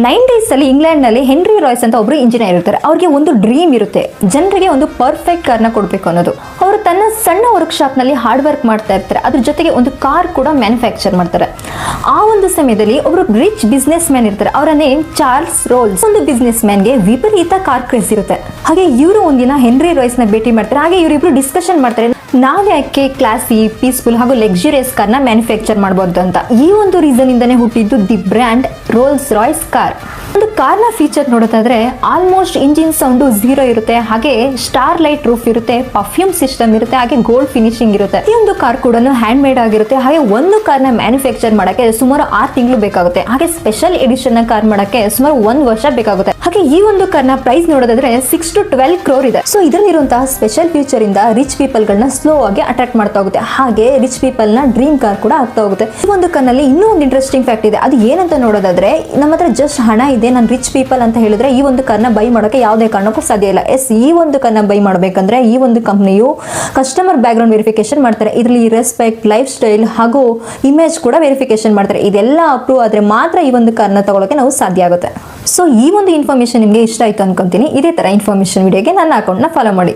90s ಅಲ್ಲಿ England ನಲ್ಲಿ henry Royce ಅಂತ ಒಬ್ರು ಇಂಜಿನಿಯರ್ ಇರ್ತಾರೆ. ಅವ್ರಿಗೆ ಒಂದು ಡ್ರೀಮ್ ಇರುತ್ತೆ, ಜನರಿಗೆ ಒಂದು ಪರ್ಫೆಕ್ಟ್ ಕಾರ್ನ ಕೊಡಬೇಕು ಅನ್ನೋದು. ಅವರು ತನ್ನ ಸಣ್ಣ ವರ್ಕ್ ಶಾಪ್ ನಲ್ಲಿ ಹಾರ್ಡ್ ವರ್ಕ್ ಮಾಡ್ತಾ ಇರ್ತಾರೆ, ಅದ್ರ ಜೊತೆಗೆ ಒಂದು ಕಾರ್ ಕೂಡ ಮ್ಯಾನುಫ್ಯಾಕ್ಚರ್ ಮಾಡ್ತಾರೆ. ಆ ಒಂದು ಸಮಯದಲ್ಲಿ ಒಬ್ರು ರಿಚ್ ಬಿಸ್ನೆಸ್ ಮ್ಯಾನ್ ಇರ್ತಾರೆ, ಅವರ ನೇಮ್ ಚಾರ್ಲ್ಸ್ ರೋಲ್ಸ್. ಒಂದು ಬಿಸ್ನೆಸ್ ಮ್ಯಾನ್ಗೆ ವಿಪರೀತ ಕಾರ್ ಕ್ರೇಜ್ ಇರುತ್ತೆ. ಹಾಗೆ ಇವರು ಒಂದಿನ ಹೆನ್ರಿ ರಾಯ್ಸ್ ನ ಭೇಟಿ ಮಾಡ್ತಾರೆ. ಹಾಗೆ ಇವರಿಬ್ರು ಡಿಸ್ಕಷನ್ ಮಾಡ್ತಾರೆ, ನಾವ್ ಯಾಕೆ ಕ್ಲಾಸಿ, ಪೀಸ್ಫುಲ್ ಹಾಗೂ ಲಕ್ಸುರಿಯಸ್ ಕಾರ್ನ ಮ್ಯಾನುಫ್ಯಾಕ್ಚರ್ ಮಾಡಬಹುದು ಅಂತ. ಈ ಒಂದು ರೀಸನ್ ಇಂದಾನೆ ಹುಟ್ಟಿದ್ದು the brand Rolls Royce car. ಒಂದು ಕಾರ್ನ ಫೀಚರ್ ನೋಡೋದಾದ್ರೆ ಆಲ್ಮೋಸ್ಟ್ ಇಂಜಿನ್ ಸೌಂಡ್ 0 ಇರುತ್ತೆ, ಹಾಗೆ ಸ್ಟಾರ್ ಲೈಟ್ ರೂಫ್ ಇರುತ್ತೆ, ಪರ್ಫ್ಯೂಮ್ ಸಿಸ್ಟಮ್ ಇರುತ್ತೆ, ಹಾಗೆ ಗೋಲ್ಡ್ ಫಿನಿಶಿಂಗ್ ಇರುತ್ತೆ. ಈ ಒಂದು ಕಾರ್ ಕೂಡ ಹ್ಯಾಂಡ್ ಮೇಡ್ ಆಗಿರುತ್ತೆ. ಹಾಗೆ ಒಂದು ಕಾರ್ನ ಮ್ಯಾನುಫ್ಯಾಕ್ಚರ್ ಮಾಡಕ್ಕೆ ಸುಮಾರು 6 ತಿಂಗಳು ಬೇಕಾಗುತ್ತೆ. ಹಾಗೆ ಸ್ಪೆಷಲ್ ಎಡಿಷನ್ ನ ಕಾರ್ ಮಾಡಕ್ಕೆ ಸುಮಾರು 1 ವರ್ಷ ಬೇಕಾಗುತ್ತೆ. ಹಾಗೆ ಈ ಒಂದು ಕಾರ್ನ ಪ್ರೈಸ್ ನೋಡೋದಾದ್ರೆ 6 to 12 crore ಇದೆ. ಸೊ ಇದರಲ್ಲಿರುವಂತಹ ಸ್ಪೆಷಲ್ ಫೀಚರ್ ಇಂದ ರಿಚ್ ಪೀಪಲ್ ಗಳನ್ನ ಸ್ಲೋ ಆಗಿ ಅಟ್ರಾಕ್ಟ್ ಮಾಡ್ತಾ ಹೋಗುತ್ತೆ. ಹಾಗೆ ರಿಚ್ ಪೀಪಲ್ ನ ಡ್ರೀಮ್ ಕಾರ್ ಕೂಡ ಆಗ್ತಾ ಹೋಗುತ್ತೆ. ಈ ಒಂದು ಕಾರ್ನಲ್ಲಿ ಇನ್ನೂ ಒಂದು ಇಂಟ್ರೆಸ್ಟಿಂಗ್ ಫ್ಯಾಕ್ಟ್ ಇದೆ. ಅದು ಏನಂತ ನೋಡೋದಾದ್ರೆ, ನಮ್ಮ ಹತ್ರ ಜಸ್ಟ್ ಹಣ ಇದೆ, ನಾನು ರಿಚ್ ಪೀಪಲ್ ಅಂತ ಹೇಳಿದ್ರೆ ಈ ಒಂದು ಕಾರ್ನ ಬೈ ಮಾಡೋಕೆ ಯಾವುದೇ ಕಾರಣಕ್ಕೂ ಸಾಧ್ಯ ಇಲ್ಲ. ಈ ಒಂದು ಕಾರ್ನ ಬೈ ಮಾಡಬೇಕಂದ್ರೆ ಈ ಒಂದು ಕಂಪನಿಯು ಕಸ್ಟಮರ್ ಬ್ಯಾಕ್ ಗ್ರೌಂಡ್ ವೆರಿಫಿಕೇಶನ್ ಮಾಡ್ತಾರೆ. ಇದರಲ್ಲಿ ರೆಸ್ಪೆಕ್ಟ್, ಲೈಫ್ ಸ್ಟೈಲ್ ಹಾಗೂ ಇಮೇಜ್ ಕೂಡ ವೆರಿಫಿಕೇಶನ್ ಮಾಡ್ತಾರೆ. ಇದೆಲ್ಲ ಅಪ್ರೂವ್ ಆದ್ರೆ ಮಾತ್ರ ಈ ಒಂದು ಕಾರ್ನ ತಗೊಳ್ಳೋಕೆ ನಾವು ಸಾಧ್ಯ ಆಗುತ್ತೆ. ಸೊ ಈ ಒಂದು ಇನ್ಫಾರ್ಮೇಶನ್ ನಿಮಗೆ ಇಷ್ಟ ಆಯ್ತು ಅನ್ಕೊಂತೀನಿ. ಇದೇ ತರ ಇನ್ಫಾರ್ಮೇಶನ್ ವಿಡಿಯೋಗೆ ನನ್ನ ಅಕೌಂಟ್ನ ಫಾಲೋ ಮಾಡಿ.